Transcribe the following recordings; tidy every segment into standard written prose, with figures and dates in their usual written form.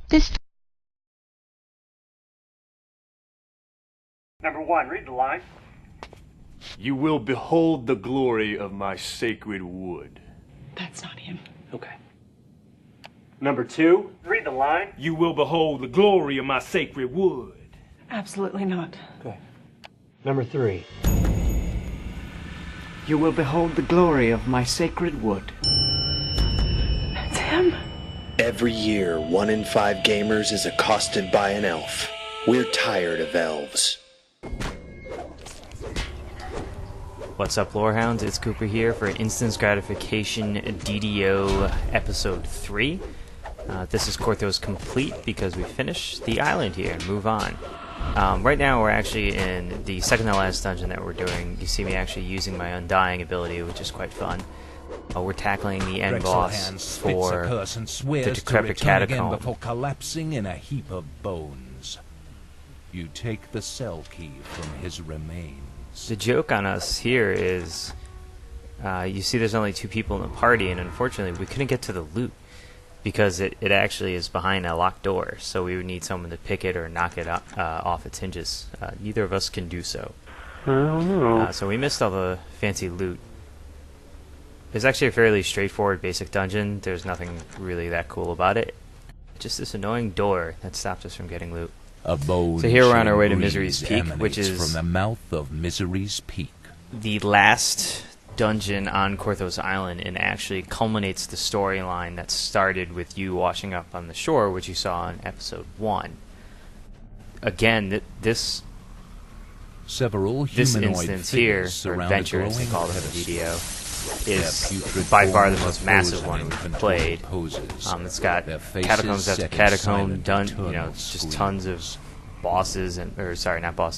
This Number 1, read the line. You will behold the glory of my sacred wood. That's not him. Okay. Number 2, read the line. You will behold the glory of my sacred wood. Absolutely not. Okay. Number 3. You will behold the glory of my sacred wood. That's him. Every year, 1 in 5 gamers is accosted by an elf. We're tired of elves. What's up, Lorehounds? It's Cooper here for Instance Gratification DDO Episode 3. This is Korthos Complete because we finished the island here and move on. Right now we're actually in the second to last dungeon that we're doing. You see me actually using my Undying ability, which is quite fun. We're tackling the end boss for the Decrepit Catacomb. Before collapsing in a heap of bones. You take the cell key from his remains. The joke on us here is, you see there's only 2 people in the party, and unfortunately we couldn't get to the loot because it actually is behind a locked door, so we would need someone to pick it or knock it off its hinges. Neither of us can do so. I don't know. So we missed all the fancy loot. It's actually a fairly straightforward basic dungeon. There's nothing really that cool about it. Just this annoying door that stopped us from getting loot. A bone So here we're on our way to Misery's Peak, which is from the mouth of Misery's Peak. the last dungeon on Korthos Island, and actually culminates the storyline that started with you washing up on the shore, which you saw in episode 1. Again, this Several humanoid instance here, figures or surround a adventure as they glowing call it in pedestal. DDO, Their is putrid by far the forms most are massive frozen one in we've contorted played. poses. It's got Their faces catacombs after set in catacomb, silent, just eternal tons of bosses,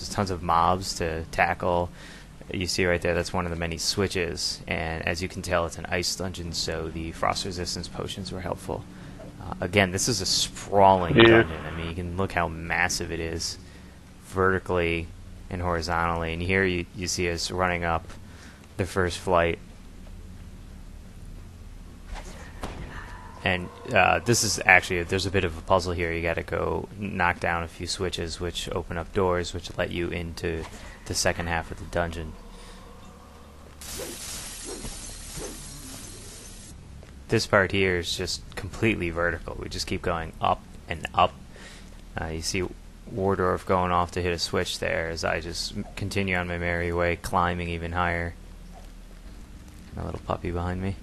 tons of mobs to tackle. You see right there, that's one of the many switches, and as you can tell, it's an ice dungeon, so the frost resistance potions were helpful. Again, this is a sprawling dungeon. I mean, you can look how massive it is, vertically and horizontally, and here you see us running up the first flight. And this is actually, there's a bit of a puzzle here. You got to go knock down a few switches, which open up doors, which let you into the second half of the dungeon. This part here is just completely vertical. We just keep going up and up. You see Wardorf going off to hit a switch there as I just continue on my merry way, climbing even higher. My little puppy behind me.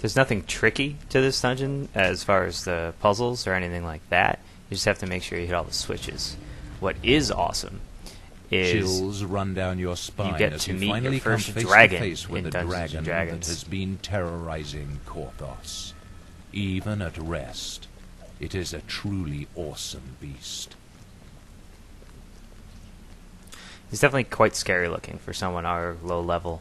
There's nothing tricky to this dungeon as far as the puzzles or anything like that. You just have to make sure you hit all the switches. What is awesome is chills run down your spine you get as to you meet finally your first come face dragon to face with in the Dungeons dragon and that Dragons. has been terrorizing Korthos. Even at rest, it is a truly awesome beast. He's definitely quite scary looking for someone our low level.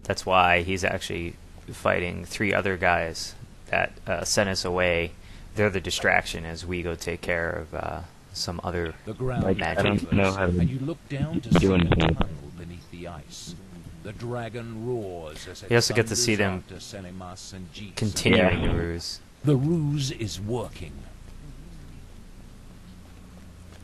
That's why he's actually fighting 3 other guys that sent us away. They're the distraction as we go take care of some other The ground magic. I don't know how to and you look down to see do a anything. tunnel beneath the ice. The dragon roars as it You also get to see them thunders after Senimas and Jeets. continuing the ruse. The ruse is working.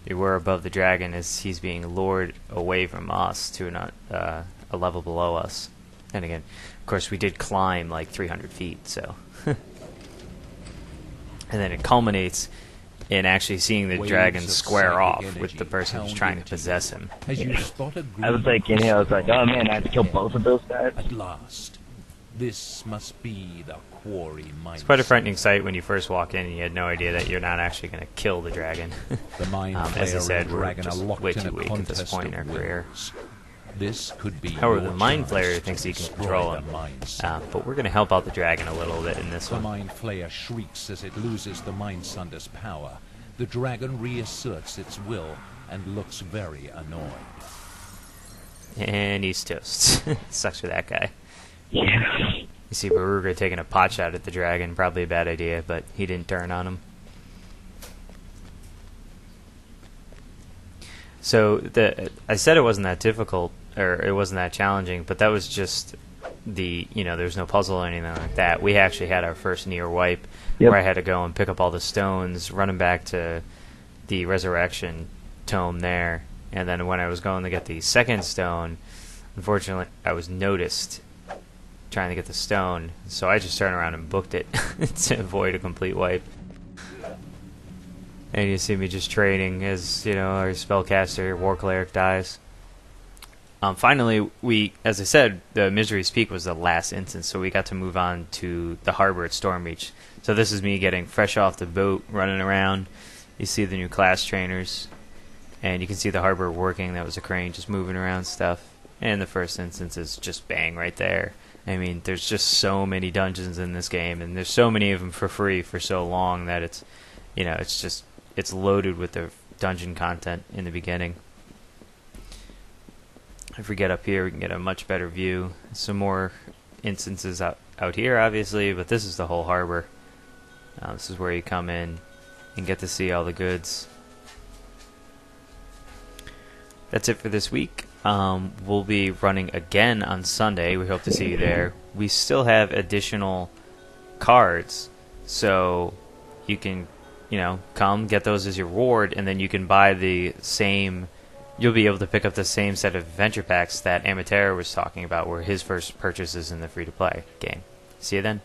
We're above the dragon as he's being lured away from us to a level below us. And again, of course, we did climb like 300 feet, so. And then it culminates in actually seeing the Waves dragon of square psychic off with energy the person who's pound trying to into possess him. As you spot a I was green like, in here, I was like, oh man, I have to kill both of those guys. At last, this must be the quarry mine. It's quite a frightening sight when you first walk in and you had no idea that you're not actually going to kill the dragon. The mind As I flayer said, and we're dragon just are locked way in too a weak at this contest point in our of career. wills. This could be However, your the Mind chance Flayer to thinks he can destroy control the him. Mind Sunder. But we're going to help out the dragon a little bit in this The one. Mind Flayer shrieks as it loses the Mind Sunder's power. The dragon reasserts its will and looks very annoyed. And he's toast. Sucks for that guy. Yeah. You see Baruga taking a pot shot at the dragon. Probably a bad idea, but he didn't turn on him. So I said it wasn't that difficult, or it wasn't that challenging, but that was just there's no puzzle or anything like that. We actually had our first near wipe Yep. where I had to go and pick up all the stones, running back to the resurrection tome there, and then when I was going to get the second stone, unfortunately I was noticed trying to get the stone, so I just turned around and booked it to avoid a complete wipe. And you see me just trading as, our spellcaster, war cleric dies. Finally, as I said, the Misery's Peak was the last instance, so we got to move on to the harbor at Stormreach. So this is me getting fresh off the boat, running around. You see the new class trainers, and you can see the harbor working. That was a crane just moving around stuff. And the first instance is just bang right there. I mean, there's just so many dungeons in this game, and there's so many of them for free for so long that it's loaded with the dungeon content in the beginning. If we get up here, we can get a much better view. Some more instances out here, obviously, but this is the whole harbor. This is where you come in and get to see all the goods. That's it for this week. We'll be running again on Sunday. We hope to see you there. We still have additional cards, so you can, come get those as your reward, and then you can buy the same. You'll be able to pick up the same set of adventure packs that Amatera was talking about, where his first purchase is in the free-to-play game. See you then.